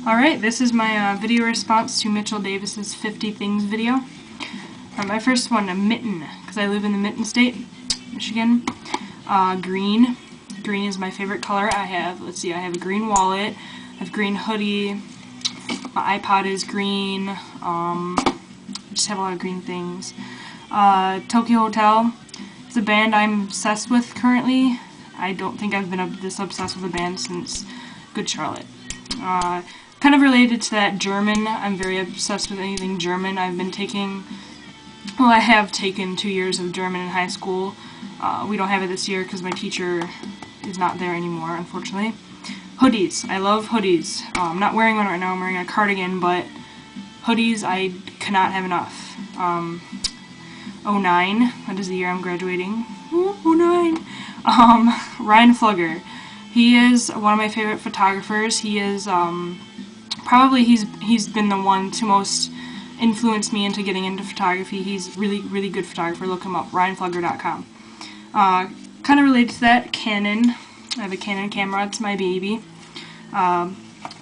Alright, this is my video response to Mitchell Davis's 50 Things video. My first one, a mitten, because I live in the Mitten State, Michigan. Green. Green is my favorite color. I have a green wallet, I have a green hoodie, my iPod is green, I just have a lot of green things. Tokyo Hotel is a band I'm obsessed with currently. I don't think I've been this obsessed with a band since Good Charlotte. Kind of related to that, German. I'm very obsessed with anything German. I have taken 2 years of German in high school. We don't have it this year because my teacher is not there anymore, unfortunately. Hoodies. I love hoodies. I'm not wearing one right now. I'm wearing a cardigan, but hoodies I cannot have enough. 09. That is the year I'm graduating. Ooh, 09. Ryan Flugger. He is one of my favorite photographers. He is he's been the one to most influence me into getting into photography. He's really good photographer. Look him up, ryanflugger.com. Kind of related to that, Canon. I have a Canon camera. It's my baby.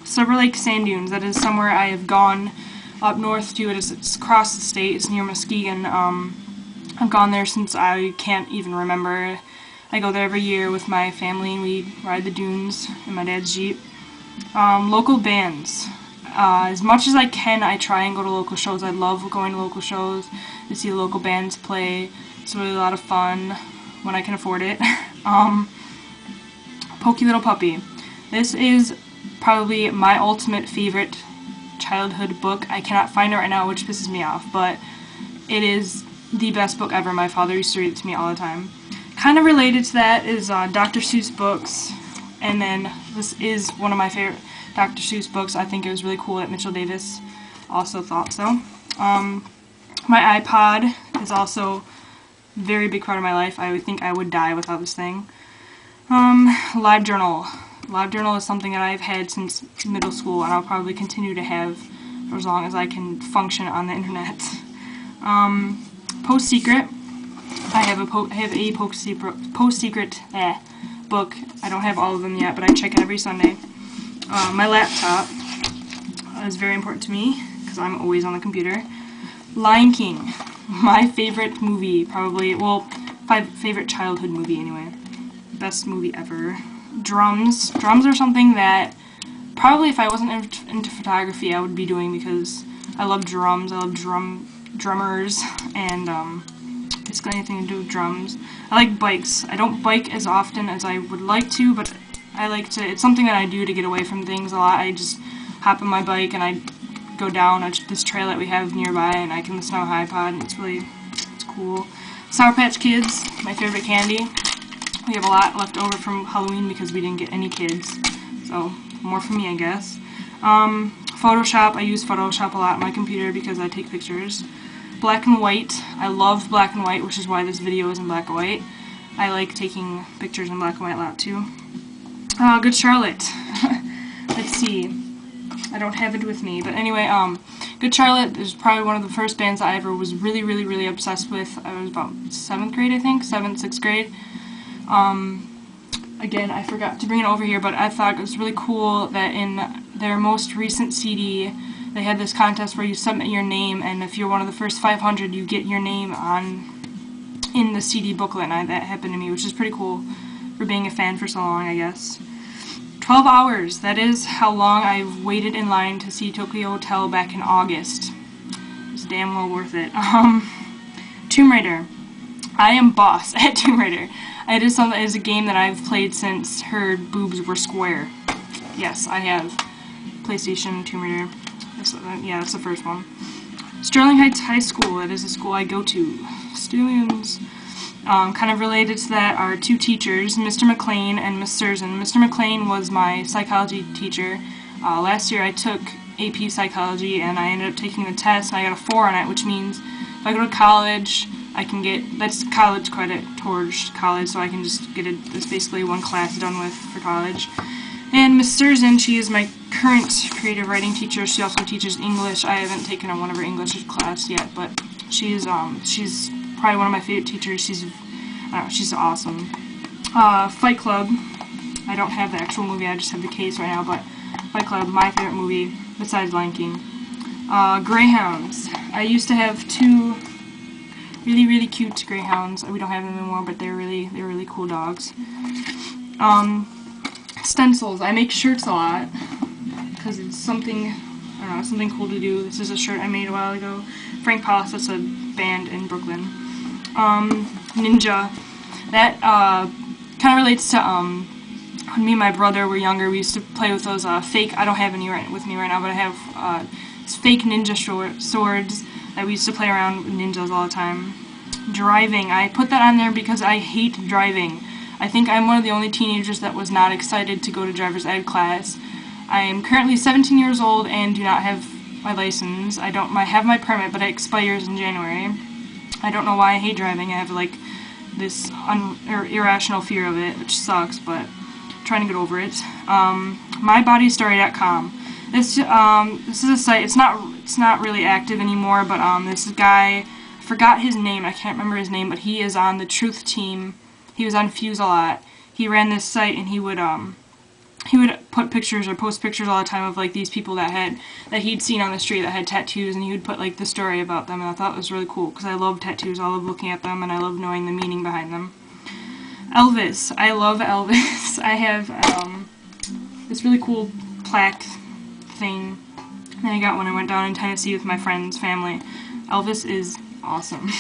Silver Lake Sand Dunes. That is somewhere I have gone up north to. It's across the state. It's near Muskegon. I've gone there since I can't even remember. I go there every year with my family and we ride the dunes in my dad's Jeep. Local bands. As much as I can, I try and go to local shows. I love going to local shows to see local bands play. It's really a lot of fun when I can afford it. Pokey Little Puppy. This is probably my ultimate favorite childhood book. I cannot find it right now, which pisses me off, but it is the best book ever. My father used to read it to me all the time. Kind of related to that is Dr. Seuss books, and then this is one of my favorite Dr. Seuss books. I think it was really cool that Mitchell Davis also thought so. My iPod is also a very big part of my life. I would think I would die without this thing. LiveJournal. LiveJournal is something that I've had since middle school, and I'll probably continue to have for as long as I can function on the internet. Post Secret. I have a Post Secret book. I don't have all of them yet, but I check it every Sunday. My laptop is very important to me because I'm always on the computer. Lion King, my favorite movie, probably, well, favorite childhood movie anyway. Best movie ever. Drums. Drums are something that probably if I wasn't into photography I would be doing because I love drums. I love drummers and basically anything to do with drums. I like bikes. I don't bike as often as I would like to, but I like to. It's something that I do to get away from things a lot. I just hop on my bike and I go down this trail that we have nearby, and I can listen to my iPod, and it's cool. Sour Patch Kids, my favorite candy. We have a lot left over from Halloween because we didn't get any kids, so more for me, I guess. Photoshop. I use Photoshop a lot on my computer because I take pictures. Black and white. I love black and white, which is why this video is in black and white. I like taking pictures in black and white a lot too. Good Charlotte. Let's see. I don't have it with me, but anyway, Good Charlotte is probably one of the first bands I ever was really obsessed with. I was about 7th grade, I think, 7th, 6th grade. Again, I forgot to bring it over here, but I thought it was really cool that in their most recent CD, they had this contest where you submit your name, and if you're one of the first 500, you get your name in the CD booklet, and that happened to me, which is pretty cool for being a fan for so long, I guess. 12 hours. That is how long I've waited in line to see Tokyo Hotel back in August. It's damn well worth it. Tomb Raider. I am boss at Tomb Raider. It is a game that I've played since her boobs were square. Yes, I have PlayStation Tomb Raider. Yeah, that's the first one. Sterling Heights High School. That is a school I go to. Stallions. Kind of related to that are two teachers, Mr. McLean and Miss Surzan. Mr. McLean was my psychology teacher. Last year I took AP Psychology and I ended up taking the test and I got a 4 on it, which means if I go to college, I can get, that's college credit towards college, so I can just get it, that's basically one class done with for college. And Miss Surzan, she is my current creative writing teacher. She also teaches English. I haven't taken one of her English class yet, but she's probably one of my favorite teachers. She's awesome. Fight Club. I don't have the actual movie, I just have the case right now, but Fight Club, my favorite movie besides Lion King. Greyhounds. I used to have 2 really cute greyhounds. We don't have them anymore, but they're really cool dogs. Stencils. I make shirts a lot because it's something, I don't know, something cool to do. This is a shirt I made a while ago. Frank Palace, that's a band in Brooklyn. Ninja. That kind of relates to when me and my brother were younger. We used to play with those fake. I don't have any with me right now, but I have fake ninja swords that we used to play around with ninjas all the time. Driving. I put that on there because I hate driving. I think I'm one of the only teenagers that was not excited to go to driver's ed class. I am currently 17 years old and do not have my license. I have my permit, but it expires in January. I don't know why I hate driving. I have like this irrational fear of it, which sucks, but I'm trying to get over it. MyBodyStory.com. This is a site. It's not really active anymore, but this guy, I forgot his name. I can't remember his name, but he is on the Truth team. He was on Fuse a lot. He ran this site, and he would put pictures or post pictures all the time of like these people that he'd seen on the street that had tattoos, and he would put like the story about them, and I thought it was really cool because I love tattoos. I love looking at them, and I love knowing the meaning behind them. Elvis. I love Elvis. I have this really cool plaque thing that I got when I went down in Tennessee with my friend's family. Elvis is awesome.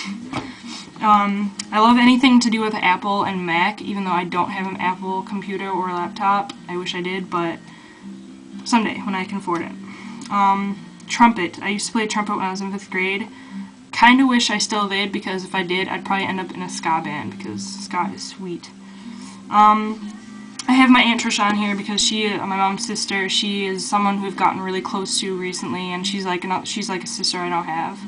I love anything to do with Apple and Mac, even though I don't have an Apple computer or laptop. I wish I did, but someday when I can afford it. Trumpet. I used to play trumpet when I was in 5th grade. Kinda wish I still did, because if I did, I'd probably end up in a ska band, because ska is sweet. I have my Aunt Trisha on here because she, my mom's sister, she is someone who I've gotten really close to recently, and she's like a sister I don't have.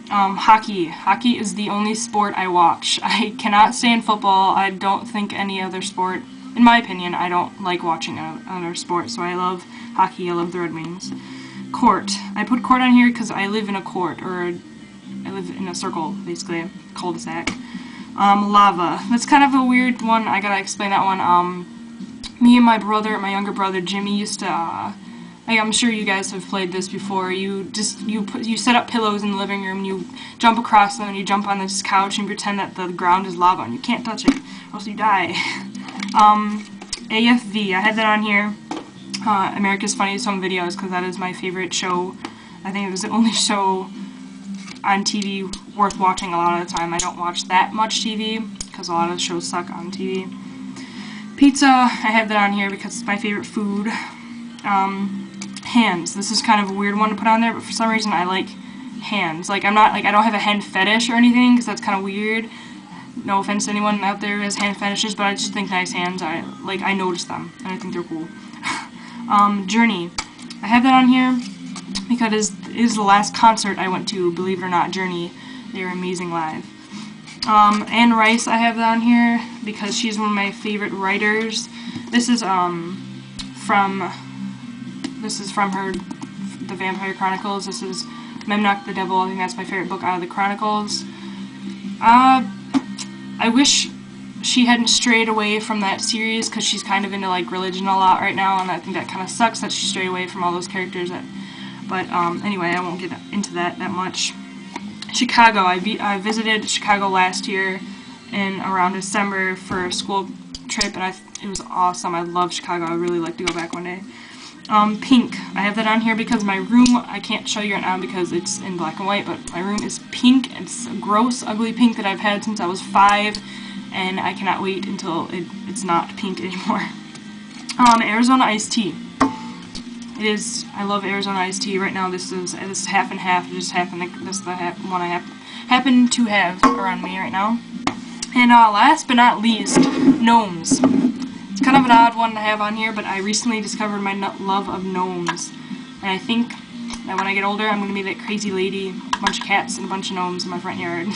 Hockey. Hockey is the only sport I watch. I cannot stand football. I don't think any other sport, in my opinion, I don't like watching other sports, so I love hockey. I love the Red Wings. Court. I put court on here because I live in a court, or I live in a circle, basically, cul-de-sac. Lava. That's kind of a weird one. I gotta explain that one. Me and my brother, my younger brother Jimmy, used to, I'm sure you guys have played this before. You set up pillows in the living room, and you jump across them, and you jump on this couch and pretend that the ground is lava, and you can't touch it, or else you die. AFV. I had that on here. America's Funniest Home Videos, because that is my favorite show. I think it was the only show on TV worth watching a lot of the time. I don't watch that much TV because a lot of shows suck on TV. Pizza, I have that on here because it's my favorite food. Hands. This is kind of a weird one to put on there, but for some reason I like hands. Like, I don't have a hand fetish or anything, because that's kind of weird. No offense to anyone out there who has hand fetishes, but I just think nice hands. I notice them, and I think they're cool. Journey. I have that on here because it is the last concert I went to, believe it or not, Journey. They were amazing live. Anne Rice, I have that on here because she's one of my favorite writers. This is from her, The Vampire Chronicles. This is Memnoch the Devil. I think that's my favorite book out of the Chronicles. I wish she hadn't strayed away from that series, because she's kind of into like religion a lot right now, and I think that kind of sucks that she strayed away from all those characters. But anyway, I won't get into that much. Chicago. I visited Chicago last year in around December for a school trip, and it was awesome. I love Chicago. I really like to go back one day. Pink. I have that on here because my room, I can't show you right now because it's in black and white, but my room is pink. It's a gross, ugly pink that I've had since I was 5, and I cannot wait until it's not pink anymore. Arizona iced tea. I love Arizona iced tea. Right now this is half and half. It just happened, this is the one I happen to have around me right now. And last but not least, gnomes. It's kind of an odd one to have on here, but I recently discovered my love of gnomes. And I think that when I get older, I'm going to be that crazy lady, a bunch of cats and a bunch of gnomes in my front yard.